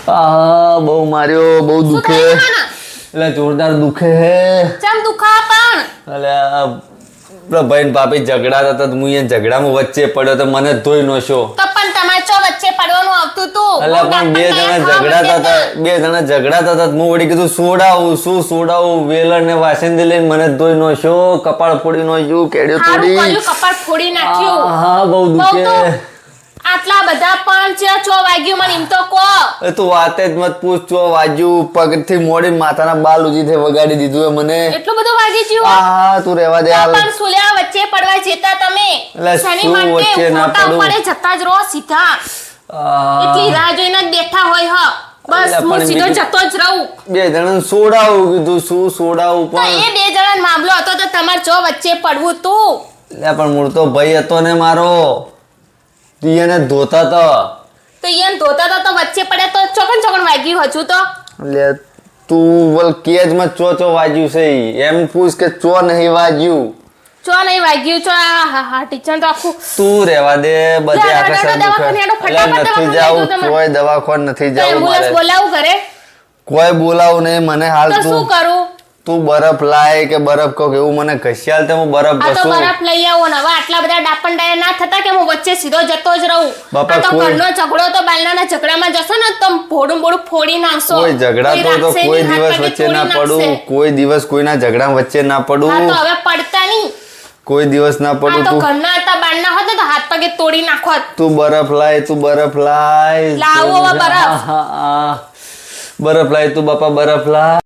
બહુ માર્યો, બહુ દુખે એટલે જોરદાર દુખે હે. ચમ દુખા પણ એટલે પેલા ભાઈ ને ભાભી ઝઘડા હતા, હું અહીંયા ઝઘડામાં વચ્ચે પડ્યો તો મને ધોઈ નોશો. તો પણ તમારે ચો વચ્ચે પડવાનું આવતું તું. એટલે પણ બે જણા ઝઘડાતા હતા, હું વળી કીધું શું સોડાવું, વેલણ ને વાસંદી લઈને મને ધોઈ નોશો, કપાળ ફોડી નોશ્યું, કેડ્યો તોડી, કપાળ ફોડી નાખ્યું. હા બહુ દુખે. આટલા બધા પણ છે, ચો વાગ્યું મને એમ તો કો. તું વાતે જ મત પૂછ, ચો વાગ્યું, પગથી મોડી માથાના બાલ ઉજી થી વગાડી દીધું મને. એટલું બધું વાગી ગયું? હા તું રહેવા દે. પણ સુલ્યા વચ્ચે પડવા જતા તમે. એટલે શું વચ્ચે ના પડું? પડે જતા જ રહો સીધા. એટલી રાહ જોઈને જ બેઠા હોય હ. બસ હું સીધો જતો જ રહું. બે જણા સોડાવું કીધું, શું સોડાવું? પણ એ બે જણા મામલો હતો તો તમારે ચો વચ્ચે પડવું તું. એટલે પણ મૂળ તો ભાઈ હતો ને મારો, એને ધોતા તો ઈયન ધોતા તો વચ્ચે પડે તો ચોકન વાગ્યું હજુ તો. એટલે તું બોલ કેજ માં ચો વાગ્યું છે એમ પૂછ કે ચો નહીં વાગ્યું. ચો નહીં વાગ્યું, ચો હા ટીચર તો આખું. તું રહેવા દે, બધી આખા નથી જાવું, કોઈ દવાખાન નથી જાવું. એમ્બ્યુલન્સ બોલાવું ઘરે? કોઈ બોલાવું નહીં મને હાલ. તો શું કરું? તું બરફ લાય કે બરફ કહો એવું મને ઘસ્યાલ તે હું બરફ આ તો ઘસું. બરફ લઈ આવો ને. હવે આટલા બધા ડાપણ ડાયા ના થતા કે હું વચ્ચે સીધો જતો જ રહું. બાપા, આ તો ઘરનો ઝઘડો તો બાલના ઝઘડામાં જશો ને તો ભોડું ફોડી નાખશો. કોઈ ઝઘડા તો કોઈ દિવસ વચ્ચે ના પડું, કોઈ દિવસ કોઈના ઝઘડા વચ્ચે ના પડું. હા તો હવે પડતા નહીં, કોઈ દિવસ ના પડું. આ તો ઘરના હતા બાલના હોત તો હાથ પગે તોડી નાખોત. તું બરફ લાય. લાવો હવે બરફ. બરફ લાય તું બાપા, બરફ લાય.